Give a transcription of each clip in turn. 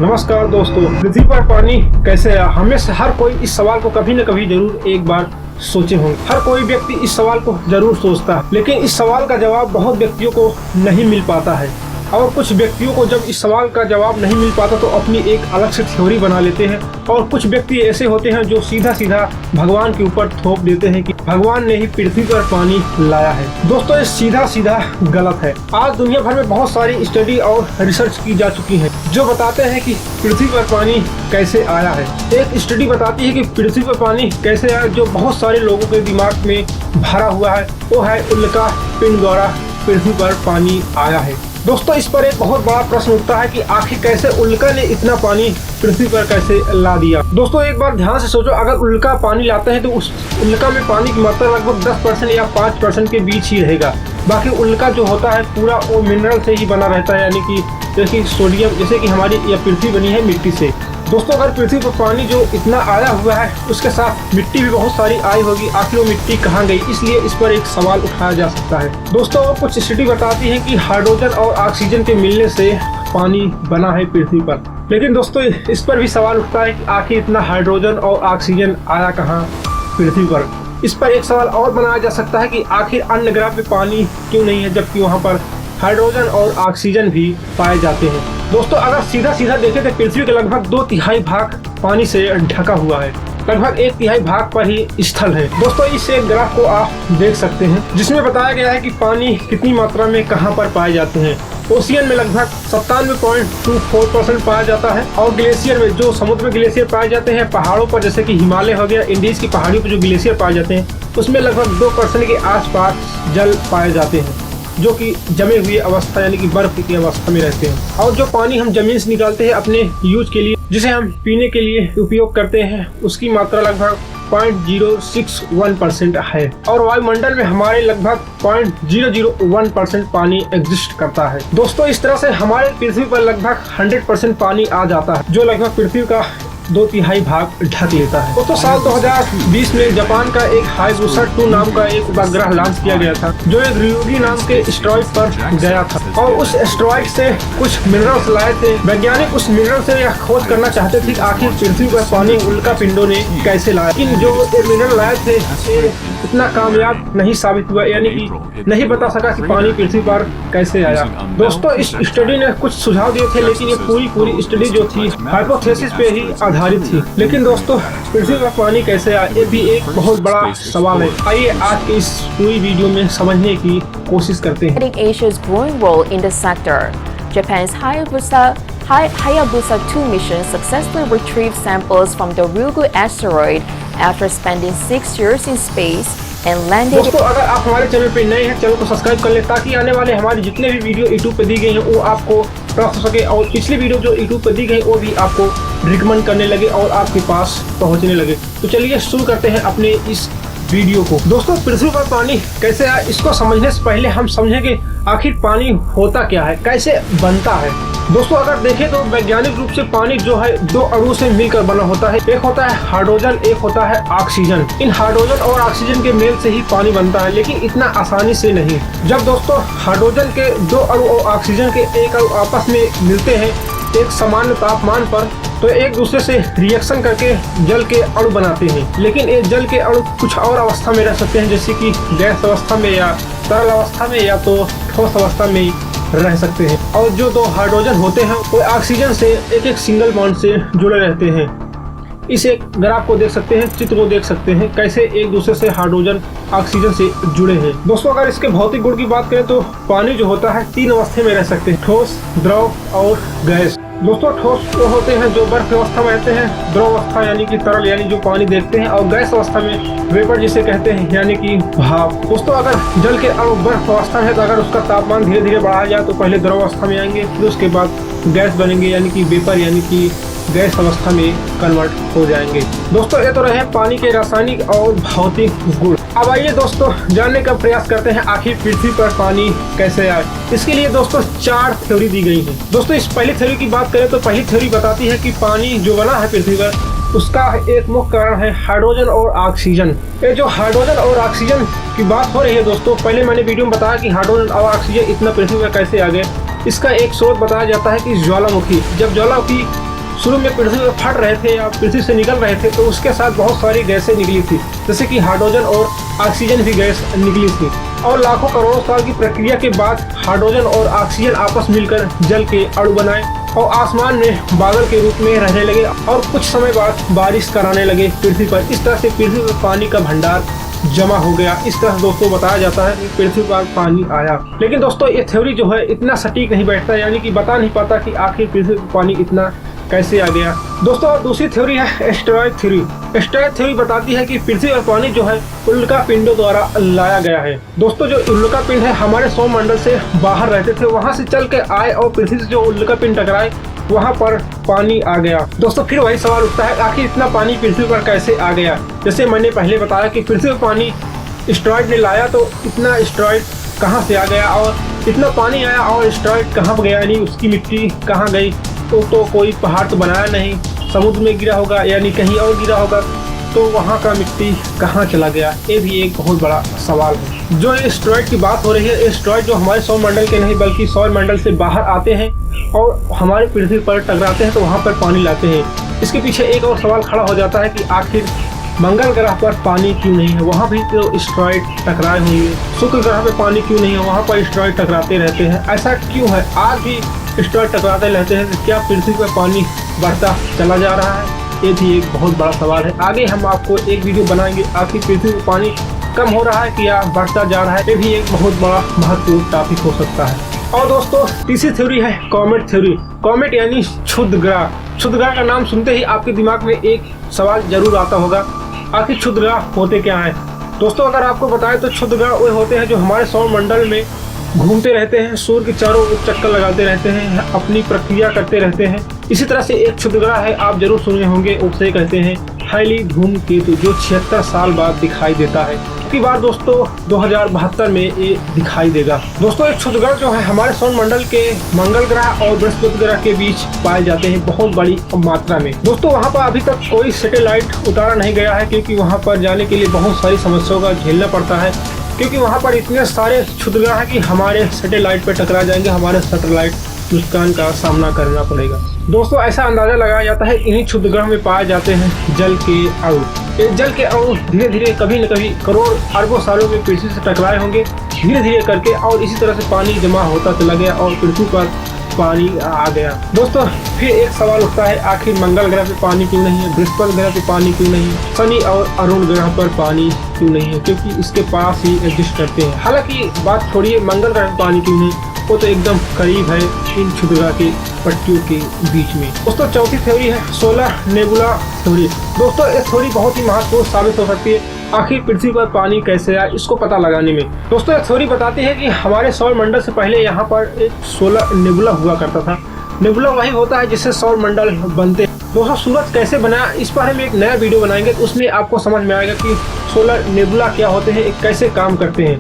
नमस्कार दोस्तों, पृथ्वी पर पानी कैसे आया? हमें से हर कोई इस सवाल को कभी न कभी जरूर एक बार सोचे होंगे। हर कोई व्यक्ति इस सवाल को जरूर सोचता है, लेकिन इस सवाल का जवाब बहुत व्यक्तियों को नहीं मिल पाता है। और कुछ व्यक्तियों को जब इस सवाल का जवाब नहीं मिल पाता तो अपनी एक अलग से थ्योरी बना लेते हैं। और कुछ व्यक्ति ऐसे होते हैं जो सीधा सीधा भगवान के ऊपर थोप देते हैं कि भगवान ने ही पृथ्वी पर पानी लाया है। दोस्तों, ये सीधा सीधा गलत है। आज दुनिया भर में बहुत सारी स्टडी और रिसर्च की जा चुकी है जो बताते हैं कि पृथ्वी पर पानी कैसे आया है। एक स्टडी बताती है कि पृथ्वी पर पानी कैसे आया जो बहुत सारे लोगों के दिमाग में भरा हुआ है, वो है उल्का पिंड द्वारा पृथ्वी पर पानी आया है। दोस्तों, इस पर एक बहुत बड़ा प्रश्न उठता है कि आखिर कैसे उल्का ने इतना पानी पृथ्वी पर कैसे ला दिया। दोस्तों, एक बार ध्यान से सोचो, अगर उल्का पानी लाते हैं तो उस उल्का में पानी की मात्रा लगभग 10% या 5% के बीच ही रहेगा। बाकी उल्का जो होता है पूरा वो मिनरल से ही बना रहता है, यानी कि जैसे सोडियम, जैसे कि हमारी यह पृथ्वी बनी है मिट्टी से। दोस्तों, अगर पृथ्वी पर पानी जो इतना आया हुआ है उसके साथ मिट्टी भी बहुत सारी आई होगी, आखिर वो मिट्टी कहाँ गई? इसलिए इस पर एक सवाल उठाया जा सकता है। दोस्तों, कुछ स्टडी बताती है कि हाइड्रोजन और ऑक्सीजन के मिलने से पानी बना है पृथ्वी पर। लेकिन दोस्तों, इस पर भी सवाल उठता है कि आखिर इतना हाइड्रोजन और ऑक्सीजन आया कहाँ पृथ्वी पर? इस पर एक सवाल और बनाया जा सकता है कि आखिर अन्य ग्रह पे पानी क्यों नहीं है जबकि वहाँ पर हाइड्रोजन और ऑक्सीजन भी पाए जाते हैं। दोस्तों, अगर सीधा सीधा देखें तो पृथ्वी के लगभग 2/3 भाग पानी से ढका हुआ है। लगभग 1/3 भाग पर ही स्थल है। दोस्तों, इस एक ग्राफ को आप देख सकते हैं जिसमें बताया गया है कि पानी कितनी मात्रा में कहां पर पाए जाते हैं। ओशियन में लगभग 97.24% पाया जाता है और ग्लेशियर में, जो समुद्र में ग्लेशियर पाए जाते हैं, पहाड़ों पर जैसे कि हिमालय हो गया, इंडीज की पहाड़ियों पर जो ग्लेशियर पाए जाते हैं उसमें लगभग 2% के आसपास जल पाए जाते हैं जो कि जमे हुए अवस्था यानी कि बर्फ की अवस्था में रहते हैं। और जो पानी हम जमीन से निकालते हैं अपने यूज के लिए, जिसे हम पीने के लिए उपयोग करते हैं, उसकी मात्रा लगभग 0.061% है। और वायुमंडल में हमारे लगभग 0.001% पानी एग्जिस्ट करता है। दोस्तों, इस तरह से हमारे पृथ्वी पर लगभग 100% पानी आ जाता है जो लगभग पृथ्वी का 2/3 भाग ढक लेता है। तो साल 2020 में जापान का एक हायाबुसा 2 नाम का एक उपग्रह लॉन्च किया गया था जो एक रियोगी नाम के एस्टेरॉयड पर गया था और उस एस्टेरॉयड से कुछ मिनरल्स लाए थे। वैज्ञानिक उस मिनरल से यह खोज करना चाहते थे कि आखिर पृथ्वी पर पानी उल्का पिंडों ने कैसे लाया। लेकिन जो मिनरल लाए थे इतना कामयाब नहीं साबित हुआ, यानी कि नहीं बता सका कि पानी पृथ्वी पर कैसे आया। दोस्तों, इस स्टडी ने कुछ सुझाव दिए थे लेकिन ये पूरी स्टडी जो थी हाइपोथेसिस पे ही आधारित थी। लेकिन दोस्तों, पृथ्वी पर पानी कैसे आया ये भी एक बहुत बड़ा सवाल है। आइए आज के इस पूरी वीडियो में समझने की कोशिश करते हैं। Asia's growing role in the sector. Japan's Hayabusa 2 mission successfully retrieved samples from the Ryugu asteroid after spending 6 years in space and landed. दोस्तों, अगर आप हमारे चैनल पे नए हैं, चैनल को सब्सक्राइब कर ले ताकि आने वाले हमारे जितने भी वीडियो YouTube पे दी गई हैं वो आपको प्राप्त हो सके और पिछली वीडियो जो YouTube पे दी गई वो भी आपको रिकमेंड करने लगे और आपके पास पहुंचने लगे। तो चलिए शुरू करते हैं अपने इस वीडियो को। दोस्तों, पृथ्वी पर पानी कैसे आया इसको समझने से पहले हम समझेंगे आखिर पानी होता क्या है, कैसे बनता है। दोस्तों, अगर देखें तो वैज्ञानिक रूप से पानी जो है 2 अणु से मिलकर बना होता है। एक होता है हाइड्रोजन, एक होता है ऑक्सीजन। इन हाइड्रोजन और ऑक्सीजन के मेल से ही पानी बनता है, लेकिन इतना आसानी से नहीं। जब दोस्तों हाइड्रोजन के 2 अणु और ऑक्सीजन के 1 अणु आपस में मिलते हैं एक सामान्य तापमान पर तो एक दूसरे से रिएक्शन करके जल के अणु बनाते हैं। लेकिन ये जल के अणु कुछ और अवस्था में रह सकते हैं, जैसे कि गैस अवस्था में या तरल अवस्था में या तो ठोस अवस्था में रह सकते हैं। और जो 2 हाइड्रोजन होते हैं वो ऑक्सीजन से एक सिंगल बॉन्ड से जुड़े रहते हैं। इस एक ग्राफ को देख सकते हैं, चित्र को देख सकते हैं कैसे एक दूसरे से हाइड्रोजन ऑक्सीजन से जुड़े हैं। दोस्तों, अगर इसके भौतिक गुण की बात करें तो पानी जो होता है 3 अवस्था में रह सकते हैं, ठोस, द्रव और गैस। दोस्तों, ठोस वो होते हैं जो बर्फ अवस्था में रहते हैं, द्रव अवस्था यानी कि तरल यानी जो पानी देखते हैं, और गैस अवस्था में वेपर जिसे कहते हैं यानी कि भाप। दोस्तों, अगर जल के अणु बर्फ अवस्था में है तो अगर उसका तापमान धीरे धीरे बढ़ाया जाए तो पहले द्रव अवस्था में आएंगे, फिर उसके बाद गैस बनेंगे यानी कि वेपर यानी कि गैस अवस्था में कन्वर्ट हो जाएंगे। दोस्तों, ये तो रहे पानी के रासायनिक और भौतिक गुण। अब आइए दोस्तों जानने का प्रयास करते हैं आखिर पृथ्वी पर पानी कैसे आए। इसके लिए दोस्तों 4 थ्योरी दी गई है। दोस्तों, इस पहली थ्योरी की बात करें तो पहली थ्योरी बताती है कि पानी जो बना है पृथ्वी पर उसका एक मुख्य कारण है हाइड्रोजन और ऑक्सीजन। ये जो हाइड्रोजन और ऑक्सीजन की बात हो रही है दोस्तों, पहले मैंने वीडियो में बताया कि हाइड्रोजन और ऑक्सीजन इतना पृथ्वी पर कैसे आ गए। इसका एक स्रोत बताया जाता है कि ज्वालामुखी। जब ज्वालामुखी शुरू में पृथ्वी में फट रहे थे या पृथ्वी से निकल रहे थे तो उसके साथ बहुत सारी गैसें निकली थी, जैसे कि हाइड्रोजन और ऑक्सीजन भी गैस निकली थी। और लाखों करोड़ों साल की प्रक्रिया के बाद हाइड्रोजन और ऑक्सीजन आपस मिलकर जल के अणु बनाए और आसमान में बादल के रूप में रहने लगे और कुछ समय बाद बारिश कराने लगे पृथ्वी पर। इस तरह से पृथ्वी पर पानी का भंडार जमा हो गया। इस तरह दोस्तों बताया जाता है कि पृथ्वी पर पानी आया। लेकिन दोस्तों ये थ्योरी जो है इतना सटीक नहीं बैठता, यानी कि बता नहीं पाता कि आखिर पृथ्वी पर पानी इतना कैसे आ गया। दोस्तों दूसरी थ्योरी है एस्टेरॉयड थ्योरी। एस्टेरॉयड थ्योरी बताती है कि पृथ्वी और पानी जो है उल्का पिंडों द्वारा लाया गया है। दोस्तों जो उल्का पिंड है हमारे सौरमंडल से बाहर रहते थे, वहां से चल के आए और पृथ्वी से जो उल्का पिंड टकराए वहां पर पानी आ गया। दोस्तों फिर वही सवाल उठता है आखिर इतना पानी पृथ्वी पर कैसे आ गया। जैसे मैंने पहले बताया कि पृथ्वी पर पानी एस्टेरॉयड ने लाया, तो इतना एस्टेरॉयड कहाँ से आ गया और इतना पानी आया और एस्टेरॉयड कहाँ पर गया, यानी उसकी मिट्टी कहाँ गई। तो कोई पहाड़ तो बनाया नहीं, समुद्र में गिरा होगा यानी कहीं और गिरा होगा, तो वहाँ का मिट्टी कहाँ चला गया, ये भी एक बहुत बड़ा सवाल है। जो एस्टेरॉयड की बात हो रही है, एस्टेरॉयड जो हमारे सौरमंडल के नहीं बल्कि सौरमंडल से बाहर आते हैं और हमारे पृथ्वी पर टकराते हैं तो वहाँ पर पानी लाते हैं। इसके पीछे एक और सवाल खड़ा हो जाता है कि आखिर मंगल ग्रह पर पानी क्यों नहीं है, वहाँ भी तो एस्टेरॉयड टकराए हुए हैं। शुक्र ग्रह पे पानी क्यों नहीं है, वहाँ पर एस्टेरॉयड टकराते रहते हैं, ऐसा क्यों है। आज भी एस्टेरॉयड टकराते रहते हैं, तो क्या पृथ्वी पर पानी बढ़ता चला जा रहा है, ये भी एक बहुत बड़ा सवाल है। आगे हम आपको एक वीडियो बनाएंगे आखिर पृथ्वी पर पानी कम हो रहा है कि या बढ़ता जा रहा है, ये भी एक बहुत बड़ा महत्वपूर्ण टॉपिक हो सकता है। और दोस्तों तीसरी थ्योरी है कॉमेट थ्योरी। कॉमेट यानी क्षुद्र ग्रह। क्षुद्र ग्रह का नाम सुनते ही आपके दिमाग में एक सवाल जरूर आता होगा, आखिर क्षुद्र ग्रह होते क्या हैं। दोस्तों अगर आपको बताएं तो क्षुद्र ग्रह वो होते हैं जो हमारे सौरमंडल में घूमते रहते हैं, सूर्य के चारों ओर चक्कर लगाते रहते हैं, अपनी प्रक्रिया करते रहते हैं। इसी तरह से एक क्षुद्र ग्रह है, आप जरूर सुने होंगे, उसे कहते हैं हाईली धूमकेतु, जो 76 साल बाद दिखाई देता है। की बार दोस्तों 2072 में ये दिखाई देगा। दोस्तों एक क्षुद्र ग्रह जो है हमारे सौरमंडल के मंगल ग्रह और बृहस्पति ग्रह के बीच पाए जाते हैं बहुत बड़ी मात्रा में। दोस्तों वहां पर अभी तक कोई सैटेलाइट उतारा नहीं गया है, क्योंकि वहां पर जाने के लिए बहुत सारी समस्याओं का झेलना पड़ता है, क्योंकि वहां पर इतने सारे क्षुद्र ग्रह हैं कि हमारे सैटेलाइट पर टकरा जाएंगे, हमारे सैटेलाइट नुकसान का सामना करना पड़ेगा। दोस्तों ऐसा अंदाजा लगाया जाता है इन्हीं क्षुद्र ग्रह में पाए जाते हैं जल के अणु। ये जल के अणु धीरे धीरे कभी न कभी करोड़ अरबों सालों में पृथ्वी से टकराए होंगे धीरे धीरे करके, और इसी तरह से पानी जमा होता चला गया और पृथ्वी पर पानी आ गया। दोस्तों फिर एक सवाल उठता है आखिर मंगल ग्रह पे पानी क्यों नहीं है, बृहस्पति ग्रह पे पानी क्यों नहीं है, शनि और अरुण ग्रह पर पानी क्यों नहीं है, क्योंकि इसके पास ही एग्जिस्ट करते हैं। हालांकि बात छोड़िए मंगल ग्रह पे पानी क्यों नहीं, वो तो एकदम करीब है इन क्षुद्र ग्रह के पट्टियों के बीच में। दोस्तों चौथी थ्योरी है सोलर नेबुला थ्योरी। दोस्तों ये थ्योरी बहुत ही महत्वपूर्ण साबित हो सकती है आखिर पृथ्वी पर पानी कैसे आया इसको पता लगाने में। दोस्तों ये थ्योरी बताती है कि हमारे सौरमंडल से पहले यहाँ पर एक सोलर नेबुला हुआ करता था। नेबुला वही होता है जिससे सौरमंडल बनते हैं। दोस्तों सूरज कैसे बना, इस पर हम एक नया वीडियो बनाएंगे, तो उसमें आपको समझ में आएगा कि सोलर नेबुला क्या होते हैं, कैसे काम करते हैं।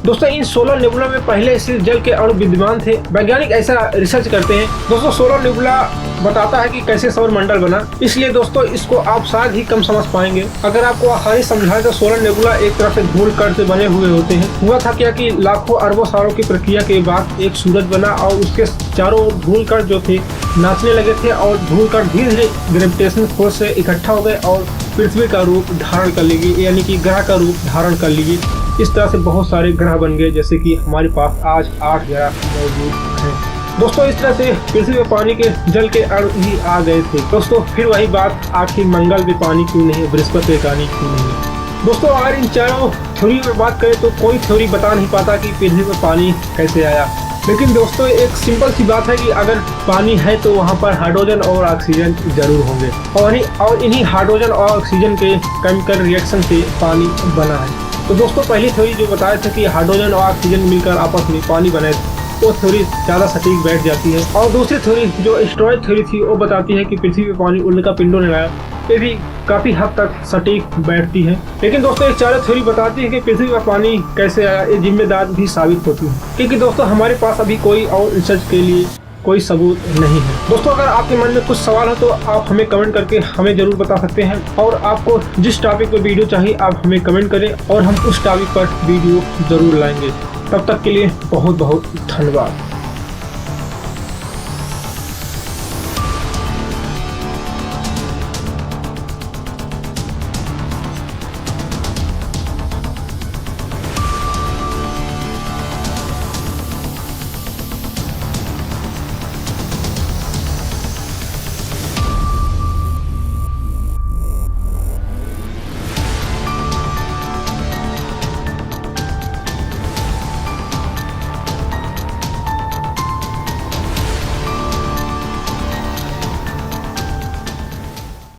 दोस्तों इन सोलर नेबुला में पहले से जल के अणु विद्यमान थे, वैज्ञानिक ऐसा रिसर्च करते हैं। दोस्तों सोलर नेबुला बताता है कि कैसे सौरमंडल बना, इसलिए दोस्तों इसको आप शायद ही कम समझ पाएंगे। अगर आपको आसानी समझाए तो सोलर नेबुला एक तरह से धूल कण से बने हुए होते हैं। हुआ था क्या कि लाखों अरबों सालों की प्रक्रिया के बाद एक सूरज बना और उसके चारों धूल कण जो थे नाचने लगे थे, और धूल कण धीरे धीरे ग्रेविटेशनल फोर्स से इकट्ठा हो गए और पृथ्वी का रूप धारण कर लिए, यानी कि ग्रह का रूप धारण कर लिए। इस तरह से बहुत सारे ग्रह बन गए, जैसे कि हमारे पास आज 8 ग्रह मौजूद हैं। दोस्तों इस तरह से पृथ्वी पे पानी के जल के अणु ही आ गए थे। दोस्तों फिर वही बात, आखिर मंगल पे पानी क्यों नहीं है, बृहस्पति पे पानी क्यों नहीं है। दोस्तों अगर इन चारों थ्योरी पर बात करें तो कोई थ्योरी बता नहीं पाता कि पृथ्वी पे पानी कैसे आया। लेकिन दोस्तों एक सिंपल सी बात है कि अगर पानी है तो वहाँ पर हाइड्रोजन और ऑक्सीजन जरूर होंगे, और इन्हीं हाइड्रोजन और ऑक्सीजन के केमिकल रिएक्शन से पानी बना है। तो दोस्तों पहली थ्योरी जो बताया था कि हाइड्रोजन और ऑक्सीजन मिलकर आपस में पानी बनाए, वो थ्योरी ज़्यादा सटीक बैठ जाती है। और दूसरी थ्योरी जो एस्टेरॉयड थ्योरी थी वो बताती है कि पृथ्वी पे पानी उल्का पिंडों ने लाया, ये भी काफ़ी हद तक सटीक बैठती है। लेकिन दोस्तों एक चारों थ्योरी बताती है कि पृथ्वी पर पानी कैसे आया, ये जिम्मेदार भी साबित होती है, क्योंकि दोस्तों हमारे पास अभी कोई और रिसर्च के लिए कोई सबूत नहीं है। दोस्तों अगर आपके मन में कुछ सवाल हो तो आप हमें कमेंट करके हमें जरूर बता सकते हैं, और आपको जिस टॉपिक पर वीडियो चाहिए आप हमें कमेंट करें और हम उस टॉपिक पर वीडियो जरूर लाएंगे। तब तक के लिए बहुत बहुत धन्यवाद।